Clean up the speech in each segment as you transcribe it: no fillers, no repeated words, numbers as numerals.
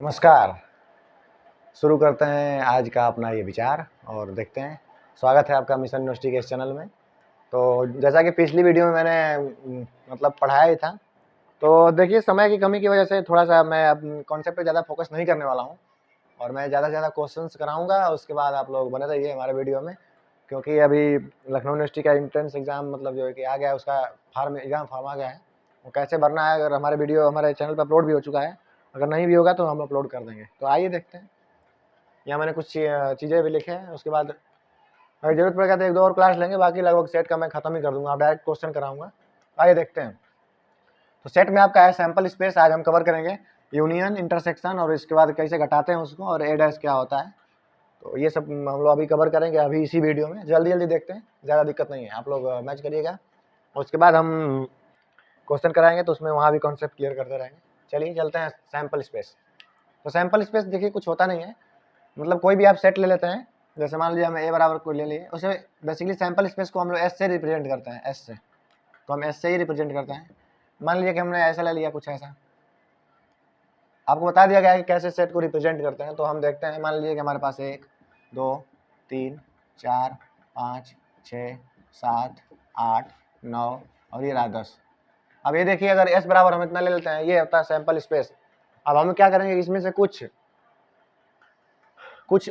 नमस्कार। शुरू करते हैं आज का अपना ये विचार और देखते हैं। स्वागत है आपका मिशन यूनिवर्सिटी के इस चैनल में। तो जैसा कि पिछली वीडियो में मैंने मतलब पढ़ाया ही था, तो देखिए समय की कमी की वजह से थोड़ा-सा मैं अब कॉन्सेप्ट पे ज़्यादा फोकस नहीं करने वाला हूँ और मैं ज़्यादा से ज़्यादा क्वेश्चंस कराऊँगा। उसके बाद आप लोग बने रहिए हमारे वीडियो में, क्योंकि अभी लखनऊ यूनिवर्सिटी का एंट्रेंस एग्ज़ाम मतलब जो है कि आ गया है, उसका एग्ज़ाम फॉर्म आ गया है। वो कैसे भरना है, अगर हमारे वीडियो हमारे चैनल पे अपलोड भी हो चुका है, अगर नहीं भी होगा तो हम अपलोड कर देंगे। तो आइए देखते हैं। यहाँ मैंने कुछ चीज़ें भी लिखे हैं। उसके बाद अगर जरूरत पड़ेगा तो 1-2 और क्लास लेंगे, बाकी लगभग सेट का मैं खत्म ही कर दूंगा। आप डायरेक्ट क्वेश्चन कराऊंगा। आइए देखते हैं। तो सेट में आपका है सैंपल स्पेस। आज हम कवर करेंगे यूनियन, इंटरसेक्शन और इसके बाद कैसे घटाते हैं उसको, और ए डैश क्या होता है। तो ये सब हम लोग अभी कवर करेंगे अभी इसी वीडियो में। जल्दी जल्दी देखते हैं, ज़्यादा दिक्कत नहीं है। आप लोग मैच करिएगा और उसके बाद हम क्वेश्चन कराएंगे, तो उसमें वहाँ भी कॉन्सेप्ट क्लियर करते रहेंगे। चलिए चलते हैं सैंपल स्पेस। तो सैंपल स्पेस देखिए कुछ होता नहीं है, मतलब कोई भी आप सेट ले लेते हैं। जैसे मान लीजिए हम ए बराबर को ले लिए, उसे बेसिकली सैंपल स्पेस को हम लोग एस से रिप्रेजेंट करते हैं। एस से, तो हम एस से ही रिप्रेजेंट करते हैं। मान लीजिए कि हमने ऐसा ले लिया, कुछ ऐसा आपको बता दिया गया है कि कैसे सेट को रिप्रेजेंट करते हैं। तो हम देखते हैं, मान लीजिए कि हमारे पास 1 2 3 4 5 6 7 8 9 और ये रहा 10। अब ये देखिए, अगर एस बराबर हम इतना ले लेते हैं, ये होता है सैंपल स्पेस। अब हम क्या करेंगे, इसमें से कुछ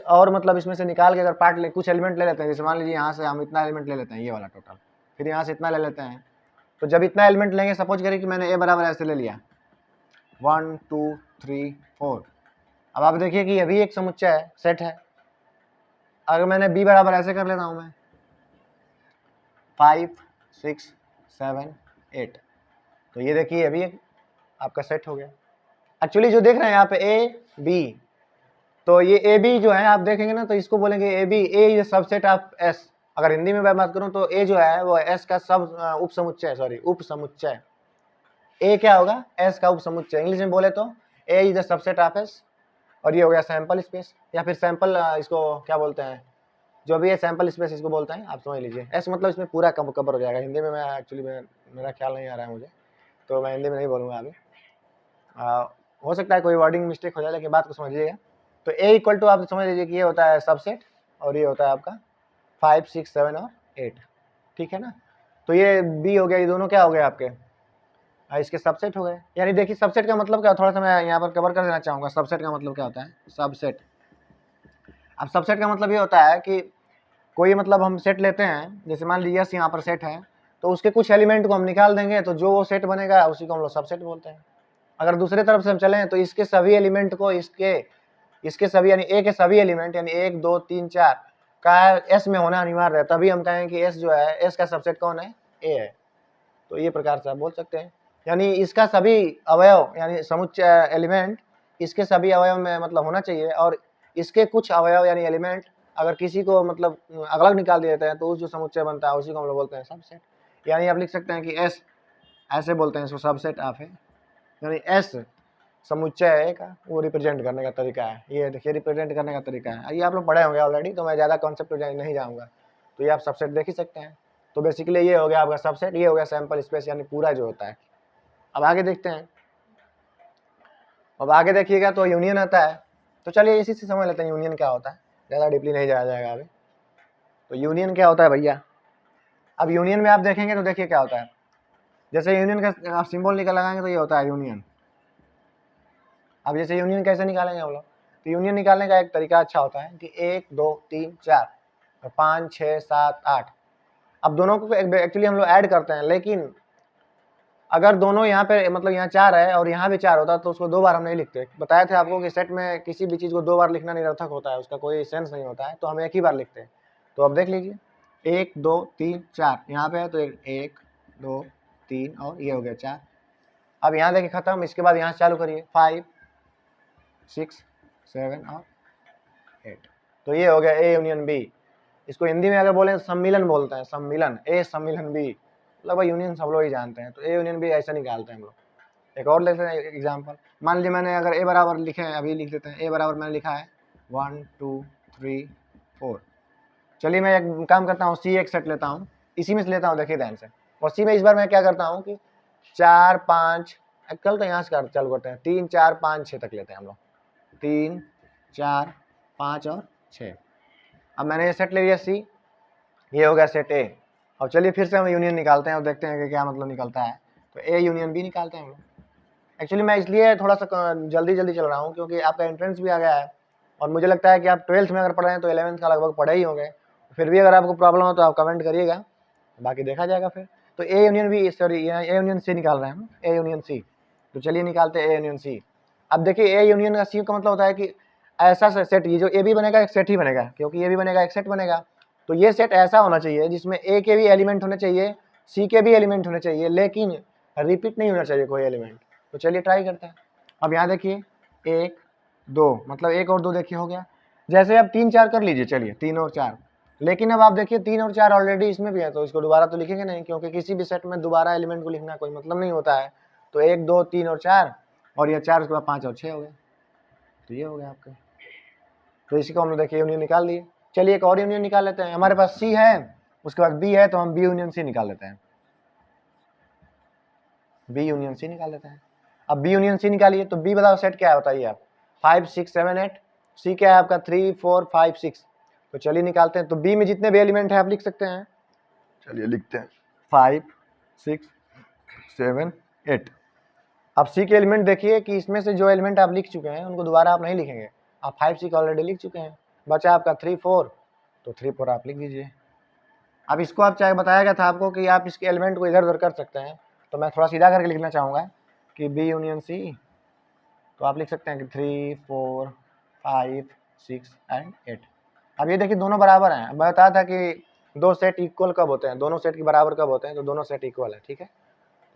और मतलब इसमें से निकाल के अगर पार्ट ले, कुछ एलिमेंट ले लेते हैं। जैसे मान लीजिए यहाँ से हम इतना एलिमेंट ले लेते हैं, ये वाला टोटल, फिर यहाँ से इतना ले लेते हैं। तो जब इतना एलिमेंट लेंगे, सपोज करिए कि मैंने ए बराबर ऐसे ले लिया 1 2 3 4। अब आप देखिए कि ये भी एक समुच्चय है, सेट है। अगर मैंने बी बराबर ऐसे कर लेता हूँ मैं 5 6 7 8, तो ये देखिए ये भी एक आपका सेट हो गया। एक्चुअली जो देख रहे हैं यहाँ पे ए बी, तो ये ए बी जो है आप देखेंगे ना, तो इसको बोलेंगे A B, A is subset of S. अगर हिंदी में मैं बात करूं तो ए जो है वो एस का सब उप समुच्चय, सॉरी उप समुच्चय। ए क्या होगा, एस का उप समुच्चय। इंग्लिश में बोले तो A is the subset of S. और ये हो गया सैंपल स्पेस, या फिर सैंपल इसको क्या बोलते हैं, जो भी है सैंपल स्पेस इसको बोलते हैं। आप समझ लीजिए, एस मतलब इसमें पूरा कवर हो जाएगा। हिंदी में मैं एक्चुअली मेरा ख्याल नहीं आ रहा है मुझे, तो मैं हिंदी में नहीं बोलूँगा अभी। हो सकता है कोई वर्डिंग मिस्टेक हो जाए, लेकिन बात को समझिएगा। तो ए इक्वल टू आप समझ लीजिए कि ये होता है सबसेट, और ये होता है आपका 5 6 7 और 8। ठीक है ना। तो ये बी हो गया, ये दोनों क्या हो गए आपके, इसके सबसेट हो गए। यानी देखिए सबसेट का मतलब क्या, थोड़ा सा मैं यहाँ पर कवर कर देना चाहूँगा। सबसेट का मतलब क्या होता है, सबसेट। अब सबसेट का मतलब ये होता है कि कोई मतलब हम सेट लेते हैं, जैसे मान लीजिए यस यहाँ पर सेट है, तो उसके कुछ एलिमेंट को हम निकाल देंगे, तो जो वो सेट बनेगा उसी को हम लोग सबसेट बोलते हैं। अगर दूसरे तरफ से हम चलें तो इसके सभी एलिमेंट को इसके सभी यानी ए के सभी एलिमेंट यानी 1 2 3 4 का एस में होना अनिवार्य है, तभी हम कहेंगे कि एस जो है, एस का सबसेट कौन है, ए है। तो ये प्रकार से आप बोल सकते हैं। यानी इसका सभी अवयव यानी समुच्चय एलिमेंट इसके सभी अवयव में मतलब होना चाहिए, और इसके कुछ अवयव यानी एलिमेंट अगर किसी को मतलब अलग निकाल दिए जाते हैं, तो उस जो समुच्चय बनता है उसी को हम लोग बोलते हैं सबसेट। यानी आप लिख सकते हैं कि एस ऐसे बोलते हैं इसको, सबसेट ऑफ है, यानी एस समुच्चय है का, वो रिप्रेजेंट करने का तरीका है। ये देखिए रिप्रेजेंट करने का तरीका है, ये आप लोग पढ़े होंगे ऑलरेडी, तो मैं ज़्यादा कॉन्सेप्ट नहीं जाऊँगा। तो ये आप सबसेट देख ही सकते हैं। तो बेसिकली ये हो गया आपका सबसेट, ये हो गया सैंपल स्पेस यानी पूरा जो होता है। अब आगे देखते हैं। अब आगे देखिएगा तो यूनियन आता है। तो चलिए इसी से समझ लेते हैं यूनियन क्या होता है, ज़्यादा डीपली नहीं जाया जाएगा अभी। तो यूनियन क्या होता है भैया, अब यूनियन में आप देखेंगे तो देखिए क्या होता है। जैसे यूनियन का आप सिंबल निकल लगाएंगे तो ये होता है यूनियन। अब जैसे यूनियन कैसे निकालेंगे हम लोग, तो यूनियन निकालने का एक तरीका अच्छा होता है कि 1 2 3 4 और 5 6 7 8। अब दोनों को एक्चुअली हम लोग ऐड करते हैं, लेकिन अगर दोनों यहाँ पे मतलब यहाँ 4 है और यहाँ भी 4 होता तो उसको 2 बार हम नहीं लिखते। बताए थे आपको कि सेट में किसी भी चीज़ को 2 बार लिखना निरर्थक होता है, उसका कोई सेंस नहीं होता है, तो हम एक ही बार लिखते हैं। तो अब देख लीजिए 1 2 3 4 यहाँ पे है, तो 1 2 3 और ये हो गया 4। अब यहाँ देखिए खत्म। इसके बाद यहाँ चालू करिए 5 6 7 और 8। तो ये हो गया ए यूनियन बी। इसको हिंदी में अगर बोले सम्मिलन बोलते हैं, सम्मिलन, ए सम्मिलन बी, मतलब भाई यूनियन सब लोग ही जानते हैं। तो ए यूनियन बी ऐसा निकालते हैं हम लोग। एक और लेते हैं एग्जाम्पल। मान लीजिए मैंने अगर ए बराबर लिखे हैं, अभी लिख देते हैं, ए बराबर मैंने लिखा है 1 2 3 4। चलिए मैं एक काम करता हूँ, सी एक सेट लेता हूँ, इसी में से लेता हूँ, देखिए ध्यान से। और सी में इस बार मैं क्या करता हूँ कि 4 5 कल तो यहाँ से चालू करते हैं, 3 4 5 6 तक लेते हैं हम लोग। 3 4 5 और 6। अब मैंने ये सेट ले लिया सी, ये हो गया सेट ए। अब चलिए फिर से हम यूनियन निकालते हैं और देखते हैं कि क्या मतलब निकलता है। तो ए यूनियन बी निकालते हैं हम लोग। एक्चुअली मैं इसलिए थोड़ा सा जल्दी जल्दी चल रहा हूँ क्योंकि आपका एंट्रेंस भी आ गया है और मुझे लगता है कि आप 12th में अगर पढ़ रहे हैं तो 11th का लगभग पढ़े ही होंगे। फिर भी अगर आपको प्रॉब्लम हो तो आप कमेंट करिएगा, बाकी देखा जाएगा फिर। तो A union B, sorry A union C निकाल रहे हैं हम, ए यूनियन सी। तो चलिए निकालते हैं ए यूनियन सी। अब देखिए ए यूनियन का सी का मतलब होता है कि ऐसा सेट, ये जो ए भी बनेगा एक सेट ही बनेगा, क्योंकि ये भी बनेगा एक सेट बनेगा। तो ये सेट ऐसा होना चाहिए जिसमें ए के भी एलिमेंट होने चाहिए, सी के भी एलिमेंट होने चाहिए, लेकिन रिपीट नहीं होना चाहिए कोई एलिमेंट। तो चलिए ट्राई करते हैं। अब यहाँ देखिए 1 2, मतलब 1 और 2 देखिए हो गया। जैसे अब 3 4 कर लीजिए, चलिए 3 और 4। लेकिन अब आप देखिए 3 और 4 ऑलरेडी इसमें भी है, तो इसको दोबारा तो लिखेंगे नहीं, क्योंकि किसी भी सेट में दोबारा एलिमेंट को लिखना कोई मतलब नहीं होता है। तो 1 2 3 और 4, और ये 4 उसके बाद 5 और 6 हो गए। तो ये हो गया आपका। तो इसी को हम लोग देखिए यूनियन निकाल लिए। चलिए एक और यूनियन निकाल लेते हैं। हमारे पास सी है, उसके बाद बी है, तो हम बी यूनियन सी निकाल लेते हैं। बी यूनियन सी निकाल लेते हैं। अब बी यूनियन सी निकालिए, तो बी बताओ सेट क्या है बताइए आप। 5 6 7 8। सी क्या है आपका 3 4 5 6। तो चलिए निकालते हैं। तो बी में जितने भी एलिमेंट है आप लिख सकते हैं। चलिए लिखते हैं 5 6 7 8। अब सी के एलिमेंट देखिए कि इसमें से जो एलिमेंट आप लिख चुके हैं उनको दोबारा आप नहीं लिखेंगे। आप 5 6 ऑलरेडी लिख चुके हैं, बचा आपका 3 4। तो 3 4 आप लिख दीजिए। अब इसको आप चाहे बताया गया था आपको कि आप इसके एलिमेंट को इधर उधर कर सकते हैं, तो मैं थोड़ा सीधा करके लिखना चाहूँगा कि बी यूनियन सी। तो आप लिख सकते हैं कि 3 4 5 6 एंड 8। अब ये देखिए दोनों बराबर हैं। मैं बताया था कि दो सेट इक्वल कब होते हैं, दोनों सेट के बराबर कब होते हैं, तो दोनों सेट इक्वल है, ठीक है।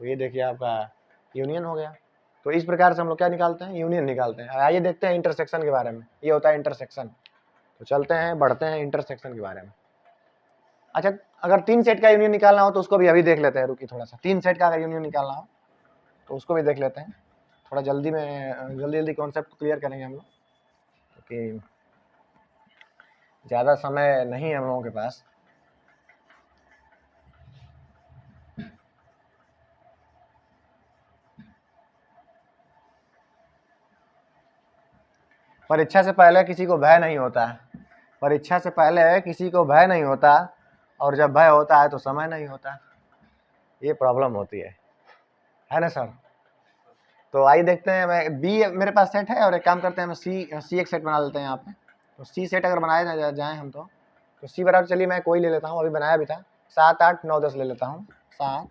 तो ये देखिए आपका यूनियन हो गया। तो इस प्रकार से हम लोग क्या निकालते हैं, यूनियन निकालते हैं। आइए देखते हैं इंटरसेक्शन के बारे में। ये होता है इंटरसेक्शन। तो चलते हैं, बढ़ते हैं इंटरसेक्शन के बारे में। अच्छा, अगर 3 सेट का यूनियन निकालना हो तो उसको भी अभी देख लेते हैं। रुकी थोड़ा सा, 3 सेट का अगर यूनियन निकालना हो तो उसको भी देख लेते हैं। थोड़ा जल्दी में जल्दी कॉन्सेप्ट क्लियर करेंगे हम लोग, क्योंकि ज़्यादा समय नहीं है हम लोगों के पास। परीक्षा से पहले किसी को भय नहीं होता है, परीक्षा से पहले किसी को भय नहीं होता, और जब भय होता है तो समय नहीं होता। ये प्रॉब्लम होती है ना सर। तो आइए देखते हैं। मैं बी मेरे पास सेट है, और एक काम करते हैं, हम सी एक सेट बना लेते हैं यहाँ पे। तो सी सेट अगर बनाए जाए हम तो सी बराबर, चलिए मैं कोई ले लेता हूँ, अभी बनाया भी था। 7 8 9 10 ले लेता हूँ। 7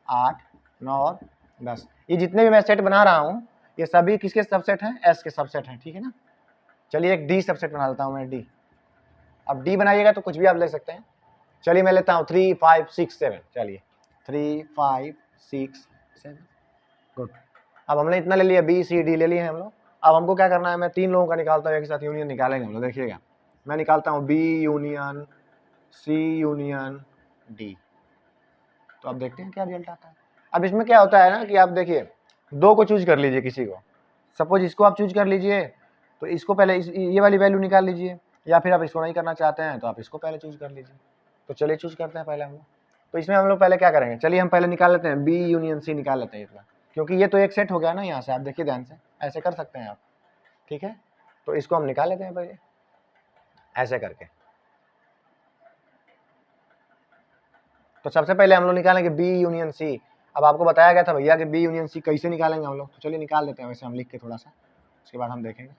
8 9 और 10। ये जितने भी मैं सेट बना रहा हूँ ये सभी किसके सबसेट हैं, एस के सबसेट हैं, ठीक है ना। चलिए एक डी सबसेट बना लेता हूँ मैं, डी। अब डी बनाइएगा तो कुछ भी आप ले सकते हैं। चलिए मैं लेता हूँ 3 5 6 7। चलिए 3 5 6 7, गुड। अब हमने इतना ले लिया, बी सी डी ले लिए हैं हम लोग। अब हमको क्या करना है, मैं 3 लोगों का निकालता हूँ, एक साथ यूनियन निकालेंगे हम लोग। देखिएगा मैं निकालता हूँ B union C union D. तो आप देखते हैं क्या रिजल्ट आता है। अब इसमें क्या होता है ना कि आप देखिए, दो को चूज कर लीजिए किसी को। सपोज इसको आप चूज कर लीजिए, तो इसको पहले ये वाली वैल्यू निकाल लीजिए, या फिर आप इसको नहीं करना चाहते हैं तो आप इसको पहले चूज कर लीजिए। तो चलिए चूज करते हैं पहले हम लोग। तो इसमें हम लोग पहले क्या करेंगे, चलिए हम पहले निकाल लेते हैं बी यूनियन सी निकाल लेते हैं इतना, क्योंकि ये तो एक सेट हो गया ना। यहाँ से आप देखिए ध्यान से, ऐसे कर सकते हैं आप, ठीक है। तो इसको हम निकाल लेते हैं पहले ऐसे करके। तो सबसे पहले हम लोग निकालेंगे बी यूनियन सी। अब आपको बताया गया था भैया कि बी यूनियन सी कैसे निकालेंगे हम लोग, तो चलिए निकाल लेते हैं वैसे हम लिख के थोड़ा सा, उसके बाद हम देखेंगे।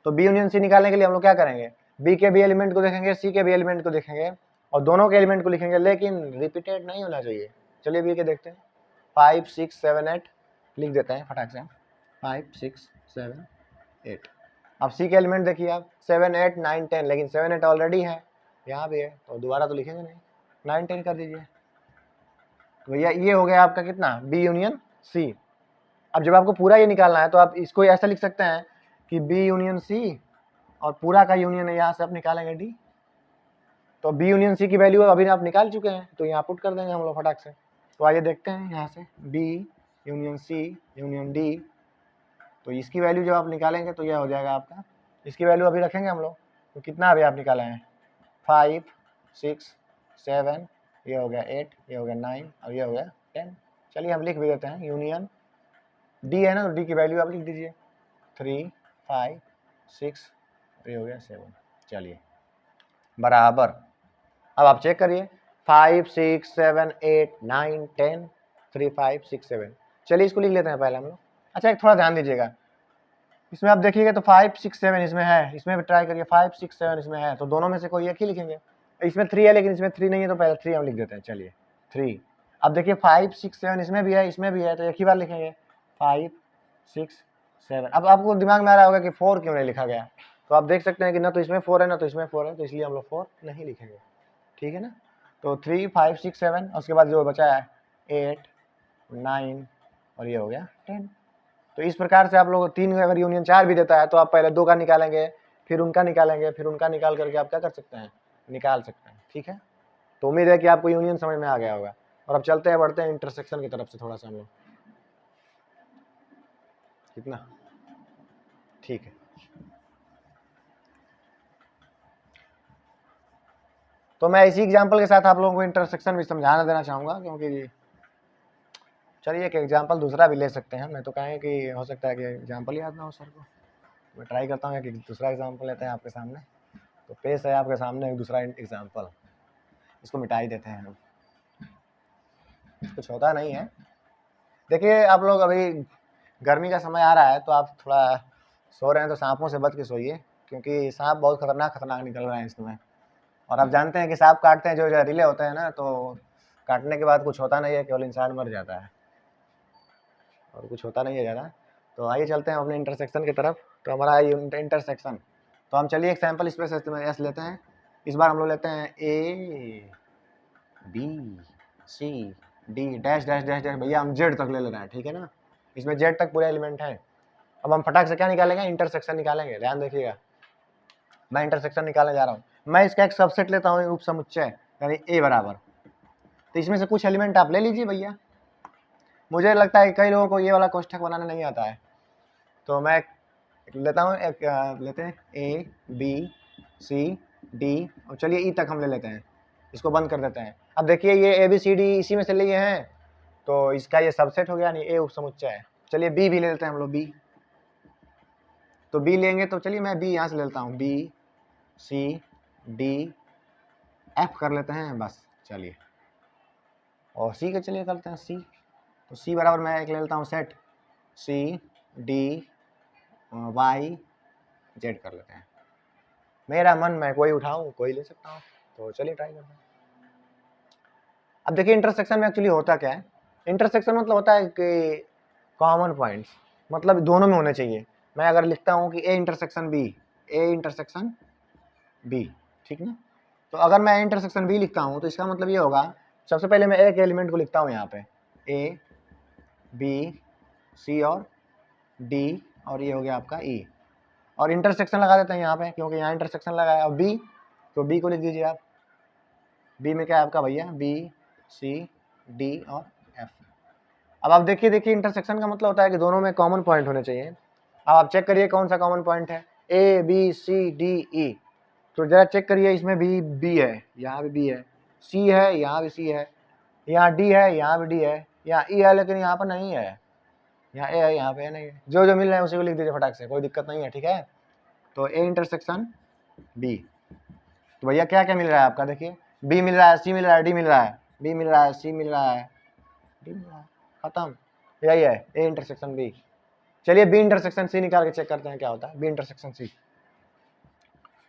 तो बी यूनियन सी निकालने के लिए हम लोग क्या करेंगे, बी के भी एलिमेंट को देखेंगे, सी के भी एलिमेंट को देखेंगे, और दोनों के एलिमेंट को लिखेंगे, लेकिन रिपीटेड नहीं होना चाहिए। चलिए बी के देखते हैं। 5 6 7 8 लिख देते हैं फटाक से। 5 6 7 8। अब सी के एलिमेंट देखिए आप 7 8 9 10, लेकिन 7 8 ऑलरेडी है, यहाँ भी है, तो दोबारा तो लिखेंगे नहीं, 9 10 कर दीजिए। तो भैया ये हो गया आपका कितना, बी यूनियन सी। अब जब आपको पूरा ये निकालना है तो आप इसको ऐसा लिख सकते हैं कि बी यूनियन सी, और पूरा का यूनियन है, यहाँ से आप निकालेंगे डी। तो बी यूनियन सी की वैल्यू अभी आप निकाल चुके हैं, तो यहाँ पुट कर देंगे हम लोग फटाक से। तो आइए देखते हैं यहाँ से, B union C union D. तो इसकी वैल्यू जब आप निकालेंगे तो यह हो जाएगा आपका, इसकी वैल्यू अभी रखेंगे हम लोग। तो कितना अभी आप निकाले हैं, 5 6 7, ये हो गया 8, ये हो गया 9, और ये हो गया 10। चलिए हम लिख भी देते हैं यूनियन डी है ना, तो डी की वैल्यू आप लिख दीजिए 3 5 6, ये हो गया 7। चलिए बराबर, अब आप चेक करिए 5 6 7 8 9 10 3 5 6 7। चलिए इसको लिख लेते हैं पहले हम लोग। अच्छा एक थोड़ा ध्यान दीजिएगा, इसमें आप देखिएगा तो 5 6 7 इसमें है, इसमें भी ट्राई करिए 5 6 7 इसमें है, तो दोनों में से कोई एक ही लिखेंगे। इसमें 3 है लेकिन इसमें 3 नहीं है, तो पहले 3 हम लिख देते हैं। चलिए 3। अब देखिए 5 6 7 इसमें भी है, इसमें भी है, तो एक ही बार लिखेंगे 5 6 7। अब आपको दिमाग में आ रहा होगा कि 4 क्यों नहीं लिखा गया, तो आप देख सकते हैं कि ना तो इसमें 4 है ना तो इसमें 4 है, तो इसलिए हम लोग 4 नहीं लिखेंगे। ठीक है ना, तो 3 5 6 7, उसके बाद जो बचा है 8 9 और ये हो गया 10। तो इस प्रकार से आप लोग 3 अगर यूनियन 4 भी देता है तो आप पहले 2 का निकालेंगे, फिर उनका निकालेंगे, फिर उनका निकाल करके आप क्या कर सकते हैं, निकाल सकते हैं। ठीक है, तो उम्मीद है कि आपको यूनियन समझ में आ गया होगा। और अब चलते हैं बढ़ते हैं इंटरसेक्शन की तरफ से थोड़ा सा हम लोग। कितना ठीक है, तो मैं इसी एग्जाम्पल के साथ आप लोगों को इंटरसेक्शन भी समझाना देना चाहूँगा, क्योंकि चलिए एक एग्जाम्पल दूसरा भी ले सकते हैं। मैं तो कहें कि हो सकता है कि एग्जाम्पल याद ना हो सर को, मैं ट्राई करता हूँ कि दूसरा एग्जाम्पल लेते हैं आपके सामने। तो पेश है आपके सामने एक दूसरा एग्जाम्पल, इसको मिटा ही देते हैं हम, कुछ होता नहीं है। देखिए आप लोग अभी गर्मी का समय आ रहा है, तो आप थोड़ा सो रहे हैं तो सांपों से बच के सोइए, क्योंकि सांप बहुत खतरनाक निकल रहे हैं इस समय। और आप जानते हैं कि सांप काटते हैं जो जहरीले होते हैं ना, तो काटने के बाद कुछ होता नहीं है, केवल इंसान मर जाता है और कुछ होता नहीं है ज़्यादा। तो आइए चलते हैं अपने इंटरसेक्शन की तरफ। तो हमारा इंटरसेक्शन, तो हम चलिए एक सैम्पल स्पेस एस लेते हैं। इस बार हम लोग लेते हैं A B C D dash dash dash dash, भैया हम जेड तक ले रहे हैं। ठीक है ना, इसमें जेड तक पूरा एलिमेंट है। अब हम फटाक से क्या निकालेंगे, इंटरसेक्शन निकालेंगे। ध्यान देखिएगा, मैं इंटरसेक्शन निकालने जा रहा हूँ। मैं इसका एक सबसेट लेता हूँ, उप समुच्चय यानी ए बराबर। तो इसमें से कुछ एलिमेंट आप ले लीजिए भैया। मुझे लगता है कई लोगों को ये वाला कोष्ठक बनाना नहीं आता है, तो मैं लेता हूँ एक लेते हैं ए बी सी डी, और चलिए ई तक हम ले लेते हैं, इसको बंद कर देते हैं। अब देखिए ये ए बी सी डी इसी में से लिए हैं, तो इसका ये सबसेट हो गया, यानी ए उप समुच्चय है। चलिए बी भी ले लेते हैं हम लोग, बी। तो बी लेंगे तो चलिए मैं बी यहाँ से ले लेता हूँ, बी सी डी एफ कर लेते हैं बस। चलिए और सी का चलिए करते हैं सी। तो सी बराबर मैं एक ले लेता हूँ set, C D Y Z कर लेते हैं। मेरा मन मैं कोई उठाऊं कोई ले सकता हूँ, तो चलिए ट्राई करते हैं। अब देखिए इंटरसेक्शन में एक्चुअली होता क्या है, इंटरसेक्शन मतलब होता है कि कॉमन पॉइंट्स, मतलब दोनों में होने चाहिए। मैं अगर लिखता हूँ कि A intersection B, A intersection B, ठीक ना, तो अगर मैं इंटरसेक्शन बी लिखता हूँ तो इसका मतलब ये होगा, सबसे पहले मैं एक एलिमेंट को लिखता हूँ यहाँ पे, ए बी सी और डी, और ये हो गया आपका ई, और इंटरसेक्शन लगा देते हैं यहाँ पे, क्योंकि यहाँ इंटरसेक्शन लगा है। अब बी, तो बी को लिख दीजिए आप, बी में क्या है आपका भैया, बी सी डी और एफ। अब आप देखिए इंटरसेक्शन का मतलब होता है कि दोनों में कॉमन पॉइंट होने चाहिए। अब आप चेक करिए कौन सा कॉमन पॉइंट है, ए बी सी डी ई, तो जरा चेक करिए, इसमें भी बी है, यहाँ भी बी है, सी है, यहाँ भी सी है, यहाँ डी है, यहाँ भी डी है, यहाँ ई है लेकिन यहाँ पर नहीं है, यहाँ ए है, यहाँ पे नहीं है। जो जो मिल रहा है उसी को लिख दीजिए फटाक से, कोई दिक्कत नहीं है। ठीक है, तो ए इंटरसेक्शन बी, तो भैया क्या क्या मिल रहा है आपका, देखिए बी मिल रहा है, सी मिल रहा है, डी मिल रहा है, बी मिल रहा है, सी मिल रहा है, डी मिल रहा है, खत्म, यही है ए इंटरसेक्शन बी। चलिए बी इंटरसेक्शन सी निकाल के चेक करते हैं क्या होता है, B intersection C,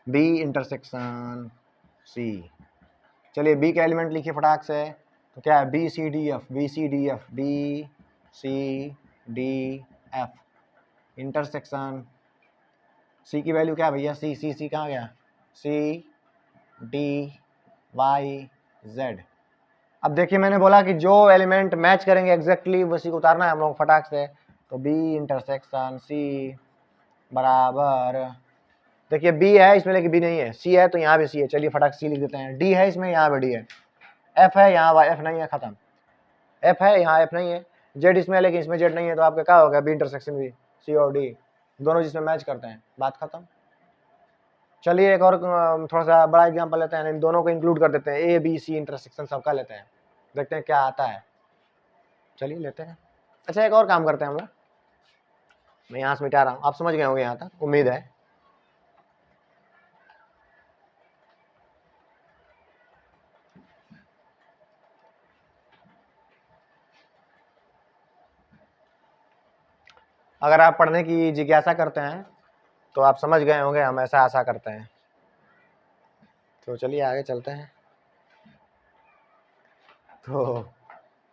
B intersection C. चलिए बी का एलिमेंट लिखिए फटाक से, तो क्या है, B C D F, B C D F, B C D F intersection C की वैल्यू क्या है भैया, सी सी सी कहाँ गया, सी डी वाई जेड। अब देखिए मैंने बोला कि जो एलिमेंट मैच करेंगे एग्जैक्टली उसी को उतारना है हम लोग फटाक से। तो बी इंटरसेक्शन सी बराबर, देखिए बी है इसमें लेकिन बी नहीं है, सी है तो यहाँ भी सी है, चलिए फटाक सी लिख देते हैं, डी है इसमें, यहाँ भी डी है, एफ है यहाँ एफ नहीं है, खत्म, एफ है यहाँ एफ नहीं है, जेड इसमें है लेकिन इसमें जेड नहीं है, तो आपका क्या होगा, बी इंटरसेक्शन बी, सी और डी दोनों जिसमें मैच करते हैं, बात खत्म। चलिए एक और थोड़ा सा बड़ा एग्जांपल लेते हैं, इन दोनों को इंक्लूड कर देते हैं, ए बी सी इंटरसेक्शन सबका लेते हैं, देखते हैं क्या आता है। चलिए लेते हैं। अच्छा एक और काम करते हैं हम लोग, मैं यहाँ से मिटा रहा हूँ, आप समझ गए होंगे यहाँ तक, उम्मीद है। अगर आप पढ़ने की जिज्ञासा करते हैं तो आप समझ गए होंगे हम ऐसा आशा करते हैं। तो चलिए आगे चलते हैं। तो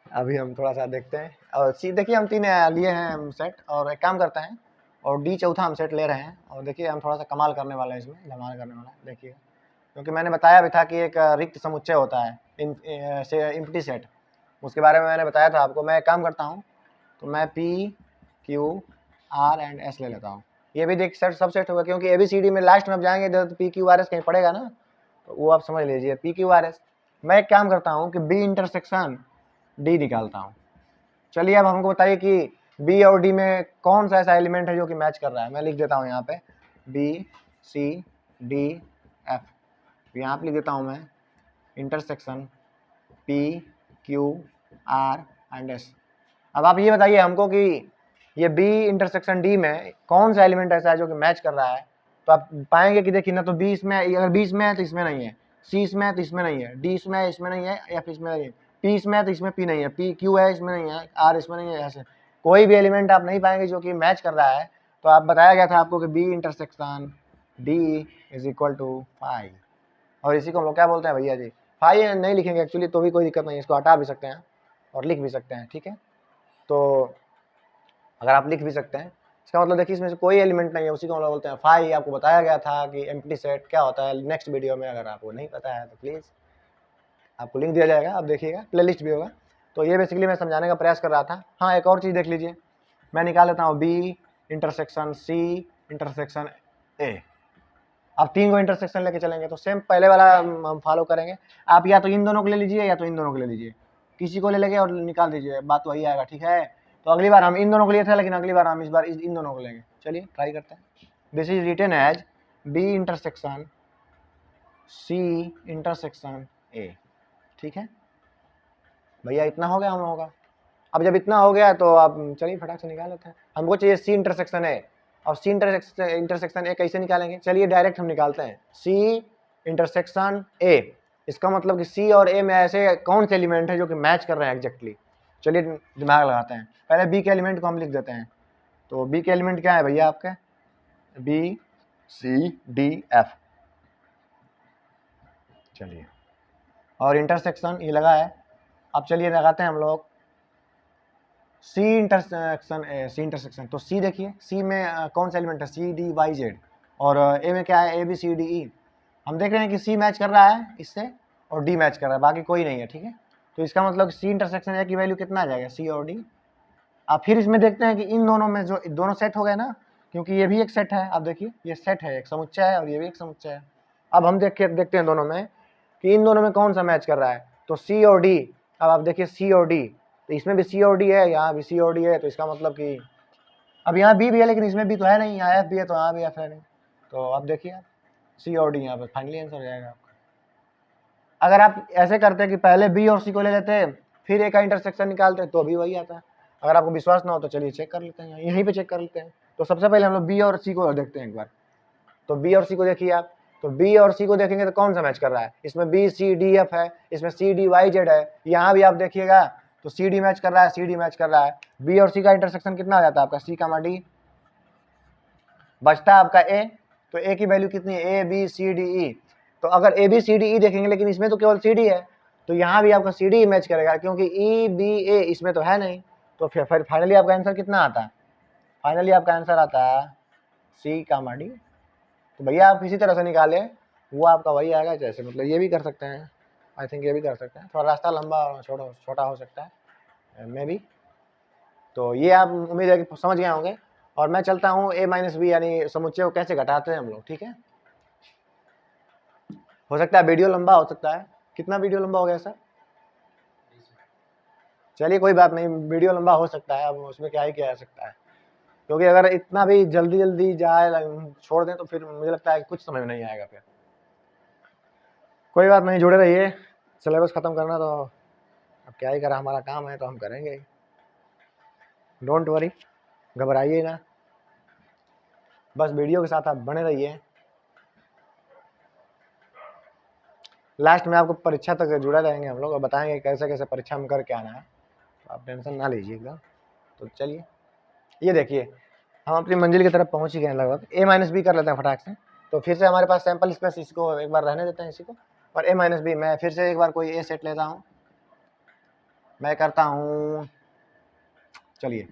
अभी हम थोड़ा सा देखते हैं और सी देखिए हम 3 लिए हैं हम सेट, और एक काम करते हैं और डी चौथा हम सेट ले रहे हैं। और देखिए हम थोड़ा सा कमाल करने वाले हैं, इसमें धमाल करने वाला है देखिए, क्योंकि मैंने बताया भी था कि एक रिक्त समुच्चय होता है इम्प्टी सेट, उसके बारे में मैंने बताया था आपको। मैं एक काम करता हूँ, तो मैं P Q are and S ले लेता हूँ। ये भी देख सेट सब सेट होगा, क्योंकि ABCD में लास्ट में आप जाएंगे तो पी क्यू आर एस कहीं पड़ेगा ना, तो वो आप समझ लीजिए पी क्यू आर एस। मैं एक काम करता हूँ कि बी इंटरसेक्शन डी निकालता हूँ। चलिए अब हमको बताइए कि बी और डी में कौन सा ऐसा एलिमेंट है जो कि मैच कर रहा है। मैं लिख देता हूँ यहाँ पे बी सी डी एफ, यहाँ पे लिख देता हूँ मैं intersection P Q are and S. अब आप ये बताइए हमको कि ये बी इंटरसेक्शन डी में कौन सा एलिमेंट ऐसा है जो कि मैच कर रहा है। तो आप पाएंगे कि देखिए ना तो बी इसमें, अगर बी इसमें है तो इसमें नहीं है, सी इसमें है तो इसमें नहीं है, डी इसमें है इसमें नहीं है, एफ इसमें नहीं है, पी इसमें है तो इसमें पी नहीं है, पी क्यू है इसमें नहीं है, आर इसमें नहीं है। ऐसे कोई भी एलिमेंट आप नहीं पाएंगे जो कि मैच कर रहा है। तो आप बताया गया था आपको कि B intersection D is equal to phi, और इसी को हम लोग क्या बोलते हैं भैया जी, फाई नहीं लिखेंगे एक्चुअली तो भी कोई दिक्कत नहीं है, इसको हटा भी सकते हैं और लिख भी सकते हैं, ठीक है। तो अगर आप लिख भी सकते हैं, इसका मतलब देखिए इसमें से कोई एलिमेंट नहीं है, उसी को हम लोग बोलते हैं फाई। आपको बताया गया था कि एम्प्टी सेट क्या होता है नेक्स्ट वीडियो में, अगर आपको नहीं पता है तो प्लीज़ आपको लिंक दिया जाएगा, आप देखिएगा, प्लेलिस्ट भी होगा। तो ये बेसिकली मैं समझाने का प्रयास कर रहा था। हाँ एक और चीज़ देख लीजिए, मैं निकाल लेता हूँ B intersection C intersection A. अब 3 को इंटरसेक्शन लेके चलेंगे तो सेम पहले वाला हम फॉलो करेंगे। आप या तो इन दोनों को ले लीजिए या तो इन दोनों को ले लीजिए, किसी को ले लेंगे और निकाल दीजिए, बात वही आएगा, ठीक है। तो अगली बार हम इन दोनों को लिए थे, लेकिन अगली बार हम इस बार इन दोनों को लेंगे। चलिए ट्राई करते हैं। This is written as B intersection C intersection A, ठीक है भैया। इतना हो गया हम लोगों का। अब जब इतना हो गया तो आप चलिए फटाक से निकाल लेते हैं। हमको चाहिए सी इंटरसेक्शन ए, और सी इंटरसेक्शन ए कैसे निकालेंगे, चलिए डायरेक्ट हम निकालते हैं सी इंटरसेक्शन ए। इसका मतलब कि सी और ए में ऐसे कौन से एलिमेंट है जो कि मैच कर रहे हैं एग्जैक्टली। चलिए दिमाग लगाते हैं, पहले बी के एलिमेंट को हम लिख देते हैं। तो बी के एलिमेंट क्या है भैया आपके, बी सी डी एफ। चलिए और इंटरसेक्शन ये लगा है। अब चलिए लगाते हैं हम लोग सी इंटरसेक्शन। तो सी देखिए, सी में कौन सा एलिमेंट है, सी डी वाई जेड, और ए में क्या है, ए बी सी डी ई। हम देख रहे हैं कि सी मैच कर रहा है इससे और डी मैच कर रहा है, बाकी कोई नहीं है, ठीक है। तो इसका मतलब सी इंटरसेक्शन ए की वैल्यू कितना आ जाएगा, सी और डी। अब फिर इसमें देखते हैं कि इन दोनों में जो दोनों सेट हो गए ना, क्योंकि ये भी एक सेट है। अब देखिए ये सेट है, एक समुच्चय है, और ये भी एक समुच्चय है। अब हम देखते हैं दोनों में कि इन दोनों में कौन सा मैच कर रहा है। तो सी और डी, अब आप देखिए सी और डी, तो इसमें भी सी और डी है, यहाँ भी सी और डी है। तो इसका मतलब कि अब यहाँ बी भी है लेकिन इसमें भी तो है नहीं, यहाँ एफ भी है तो यहाँ भी एफ है नहीं। तो अब देखिए आप सी और डी यहाँ पर फाइनली आंसर हो जाएगा आपका। अगर आप ऐसे करते कि पहले बी और सी को ले लेते फिर ए का इंटरसेक्शन निकालते तो भी वही आता है। अगर आपको विश्वास ना हो तो चलिए चेक कर लेते हैं, यहीं पे चेक कर लेते हैं। तो सबसे पहले हम लोग बी और सी को देखते हैं एक बार। तो बी और सी को देखिए आप, तो बी और सी को देखेंगे तो कौन सा मैच कर रहा है, इसमें बी सी डी एफ है, इसमें सी डी वाई जेड है। यहाँ भी आप देखिएगा तो सी डी मैच कर रहा है, सी डी मैच कर रहा है। बी और सी का इंटरसेक्शन कितना आ जाता है आपका, सी का डी, बचता है आपका ए। तो ए की वैल्यू कितनी है, ए बी सी डी ई। तो अगर ए बी सी डी ई देखेंगे, लेकिन इसमें तो केवल सी डी है, तो यहाँ भी आपका सी डी मैच करेगा, क्योंकि ई बी ए इसमें तो है नहीं। तो फिर फाइनली आपका आंसर कितना आता है, फाइनली आपका आंसर आता है सी का डी। तो भैया आप किसी तरह से निकाले वो आपका वही आएगा। जैसे मतलब ये भी कर सकते हैं, आई थिंक ये भी कर सकते हैं, थोड़ा रास्ता लंबा और छोटा हो सकता है मे बी। तो ये आप उम्मीद है कि समझ गए होंगे। और मैं चलता हूँ ए माइनस बी यानी समुच्चय को कैसे घटाते हैं हम लोग, ठीक है। हो सकता है वीडियो लंबा हो सकता है, कितना वीडियो लंबा हो गया सर, चलिए कोई बात नहीं, वीडियो लंबा हो सकता है, अब उसमें क्या ही किया जा सकता है। क्योंकि अगर इतना भी जल्दी जल्दी जाए छोड़ दें तो फिर मुझे लगता है कि कुछ समझ में नहीं आएगा। फिर कोई बात नहीं, जुड़े रहिए, सिलेबस खत्म करना तो अब क्या ही करा, हमारा काम है तो हम करेंगे ही। डोंट वरी, घबराइए ना, बस वीडियो के साथ आप बने रहिए। लास्ट में आपको परीक्षा तक जुड़े रहेंगे हम लोग और बताएंगे कैसे कैसे परीक्षा में करके आना है, तो आप टेंशन ना लीजिएगा। तो चलिए ये देखिए, हम अपनी मंजिल की तरफ पहुंच ही गए लगभग। ए माइनस बी कर लेते हैं फटाक से। तो फिर से हमारे पास सैंपल स्पेस, इसको एक बार रहने देते हैं इसी को, और ए माइनस बी, मैं फिर से एक बार कोई ए सेट लेता हूँ, मैं करता हूँ, चलिए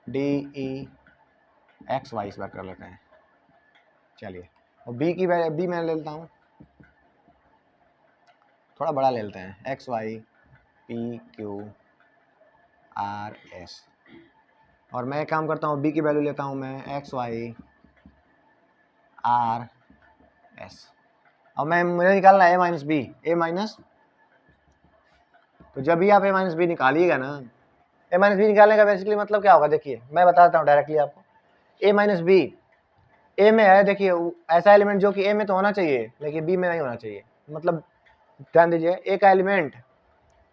डी ई एक्स वाई इस बार कर लेते हैं, चलिए, और बी की बी मैं ले लेता हूँ, थोड़ा बड़ा ले लेते हैं, X Y P Q R S, और मैं एक काम करता हूँ, बी की वैल्यू लेता हूँ मैं एक्स वाई आर एस, अब मैं मुझे निकालना है ए माइनस बी, ए माइनस, तो जब भी आप ए माइनस बी निकालिएगा ना, ए माइनस बी निकालने का बेसिकली मतलब क्या होगा, देखिए मैं बताता हूँ डायरेक्टली आपको। ए माइनस बी ए में है, देखिए ऐसा एलिमेंट जो कि ए में तो होना चाहिए लेकिन बी में नहीं होना चाहिए, मतलब ध्यान दीजिए, ए का एलिमेंट,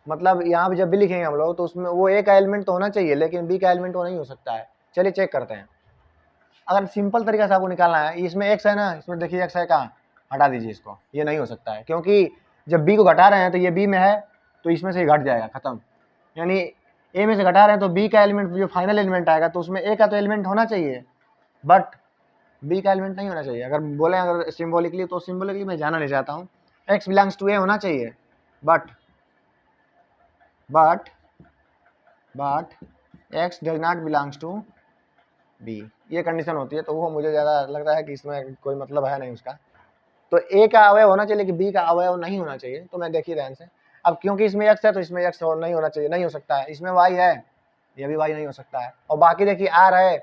मतलब यहाँ पे जब भी लिखेंगे हम लोग तो उसमें वो ए का एलिमेंट तो होना चाहिए लेकिन बी का एलिमेंट वो नहीं हो सकता है। चलिए चेक करते हैं, अगर सिंपल तरीका से आपको निकालना है, इसमें एक्स है ना, इसमें देखिए एक्स है, कहाँ, हटा दीजिए इसको, ये नहीं हो सकता है, क्योंकि जब बी को घटा रहे हैं तो ये बी में है तो इसमें से घट जाएगा, खत्म। यानी ए में से घटा रहे हैं तो बी का एलिमेंट जो फाइनल एलिमेंट आएगा तो उसमें ए का तो एलिमेंट होना चाहिए बट बी का एलिमेंट नहीं होना चाहिए। अगर बोले अगर सिम्बोलिकली, तो सिम्बोलिकली मैं जाना नहीं चाहता हूँ, एक्स बिलोंग्स टू ए होना चाहिए, but X does not belongs to B, ये कंडीशन होती है, तो वो मुझे ज़्यादा लगता है कि इसमें कोई मतलब है नहीं उसका। तो ए का अवयव होना चाहिए लेकिन बी का अवयव नहीं होना चाहिए, तो मैं देखिए ध्यान से, अब क्योंकि इसमें एक्स है तो इसमें एक्स नहीं होना चाहिए, नहीं हो सकता है, इसमें वाई है, ये भी वाई नहीं हो सकता है, और बाकी देखिए आर है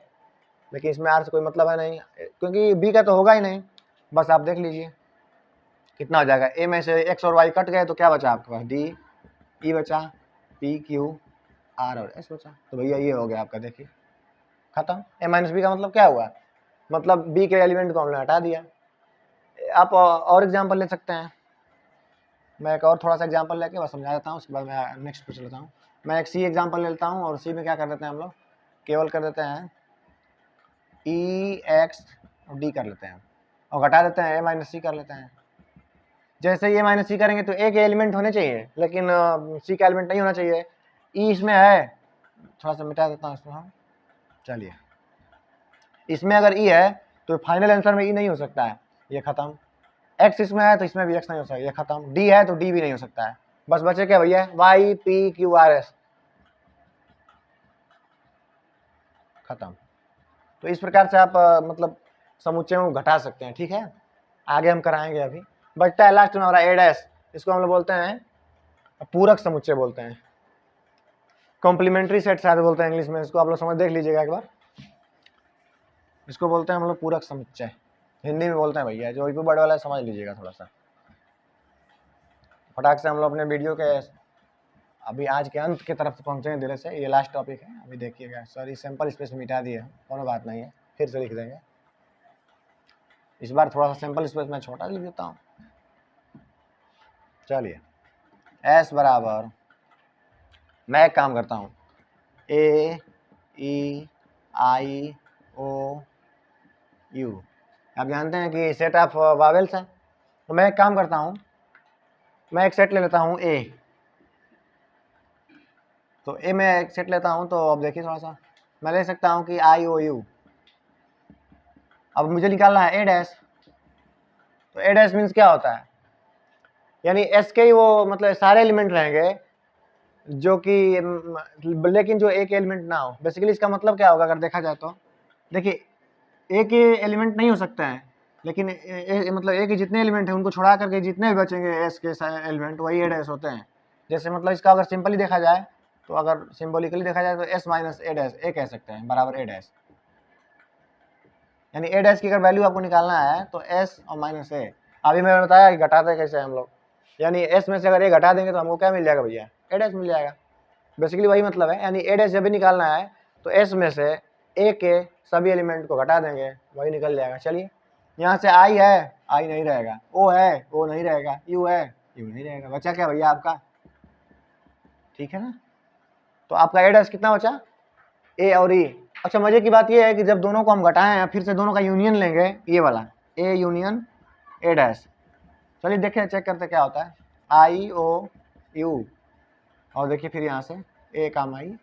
लेकिन इसमें आर से कोई मतलब है नहीं, क्योंकि बी का तो होगा ही नहीं। बस आप देख लीजिए कितना हो जाएगा, ए में से एक्स और वाई कट गए तो क्या बचा आपके पास, डी ई बचा, पी क्यू आर और एस बचा, तो भैया ये हो गया आपका, देखिए खत्म। ए माइनस बी का मतलब क्या हुआ, मतलब बी के एलिमेंट को हमने हटा दिया। आप और एग्जाम्पल ले सकते हैं, मैं एक और थोड़ा सा एग्जाम्पल लेके बस समझा देता हूँ, उसके बाद मैं नेक्स्ट पे चलता हूँ। मैं एक सी एग्जाम्पल लेता हूँ और सी में क्या कर देते हैं हम लोग, केवल कर देते हैं ई एक्स डी कर लेते हैं और घटा देते हैं ए माइनस सी कर लेते हैं। जैसे ए माइनस सी करेंगे तो ए के एलिमेंट होने चाहिए लेकिन सी का एलिमेंट नहीं होना चाहिए, ई इसमें है, थोड़ा सा मिटा देता हूँ इसमें हम, चलिए इसमें अगर ई है तो फाइनल आंसर में ई नहीं हो सकता है, ये खत्म। एक्स इसमें है तो इसमें भी एक्स नहीं हो सकता, ये खत्म। डी है तो डी भी नहीं हो सकता है, बस बचे क्या भैया, Y P Q R S, खत्म। तो इस प्रकार से आप मतलब समुच्चय को घटा सकते हैं, ठीक है, आगे हम कराएंगे। अभी बचता है लास्ट में हमारा ए डैश, इसको हम लोग बोलते हैं पूरक समुच्चय बोलते हैं, कॉम्प्लीमेंट्री सेट शायद बोलते हैं इंग्लिश में, इसको आप लोग समझ देख लीजिएगा एक बार, इसको बोलते हैं हम लोग पूरक समुच्चय, हिंदी में बोलते हैं भैया, जो भी बड़े वाला समझ लीजिएगा थोड़ा सा फटाक से। हम लोग अपने वीडियो के अभी आज के अंत की तरफ पहुंचे हैं धीरे से, ये लास्ट टॉपिक है, अभी देखिएगा, सॉरी सैंपल स्पेस मिटा दिए, कोनो बात नहीं है, फिर से लिख देंगे, इस बार थोड़ा सा सैंपल स्पेस मैं छोटा लिख देता हूँ। चलिए एस बराबर, मैं एक काम करता हूँ, ए ई आई ओ यू, आप जानते हैं कि सेट ऑफ वावेल्स है, तो मैं एक काम करता हूँ, मैं एक सेट ले लेता हूँ ए, तो ए में एक सेट लेता हूँ, तो अब देखिए थोड़ा सा मैं ले सकता हूँ कि आई ओ यू, अब मुझे निकालना है ए डैश, तो ए डैश मीन्स क्या होता है, यानी एस के ही वो मतलब सारे एलिमेंट रहेंगे जो कि लेकिन जो एक एलिमेंट ना हो, बेसिकली इसका मतलब क्या होगा अगर देखा जाए तो, देखिए एक ही एलिमेंट नहीं हो सकता है, लेकिन मतलब एक ही जितने एलिमेंट हैं उनको छोड़ा करके जितने भी बचेंगे एस के एलिमेंट वही ए डैश होते हैं। जैसे मतलब इसका अगर सिंपली देखा जाए तो, अगर सिंबॉलिकली देखा जाए तो एस माइनस ए डैश ए कह सकते हैं बराबर ए डैश, यानी ए डैश की अगर वैल्यू आपको निकालना है तो एस और माइनस ए, अभी मैंने बताया कि घटाते कैसे हम लोग, यानी एस में से अगर ए घटा देंगे तो हमको क्या मिल जाएगा भैया, ए डैश मिल जाएगा, बेसिकली वही मतलब है, यानी ए डैश जब भी निकालना है तो एस में से ए के सभी एलिमेंट को घटा देंगे वही निकल जाएगा। चलिए यहाँ से आई है, आई नहीं रहेगा, ओ है, ओ नहीं रहेगा, यू है, यू नहीं रहेगा, बचा क्या भैया आपका, ठीक है ना, तो आपका ए डैश कितना बचा, ए और ई। अच्छा मजे की बात यह है कि जब दोनों को हम घटाएं हैं फिर से दोनों का यूनियन लेंगे, ये वाला ए यूनियन ए डैश, चलिए देखें चेक करते क्या होता है, आई ओ यू, और देखिए फिर यहाँ से ए काम आई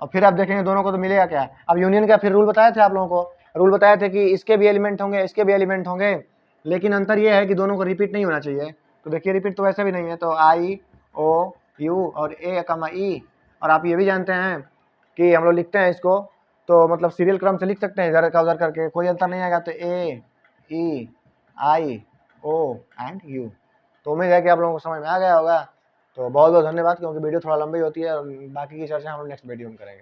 और फिर आप देखेंगे दोनों को तो मिलेगा क्या। अब यूनियन का फिर रूल बताए थे आप लोगों को, रूल बताए थे कि इसके भी एलिमेंट होंगे, इसके भी एलिमेंट होंगे, लेकिन अंतर ये है कि दोनों को रिपीट नहीं होना चाहिए। तो देखिए रिपीट तो वैसे भी नहीं है, तो आई ओ यू और ए कमा ई। और आप ये भी जानते हैं कि हम लोग लिखते हैं इसको तो मतलब सीरियल क्रम से लिख सकते हैं, इधर का उधर करके, कोई अंतर नहीं आएगा। तो ए ई आई ओ एंड यू। तो उम्मीद है कि आप लोगों को समझ में आ गया होगा। तो बहुत बहुत धन्यवाद, क्योंकि वीडियो थोड़ा लंबी होती है और बाकी की चर्चा हम लोग नेक्स्ट वीडियो में करेंगे।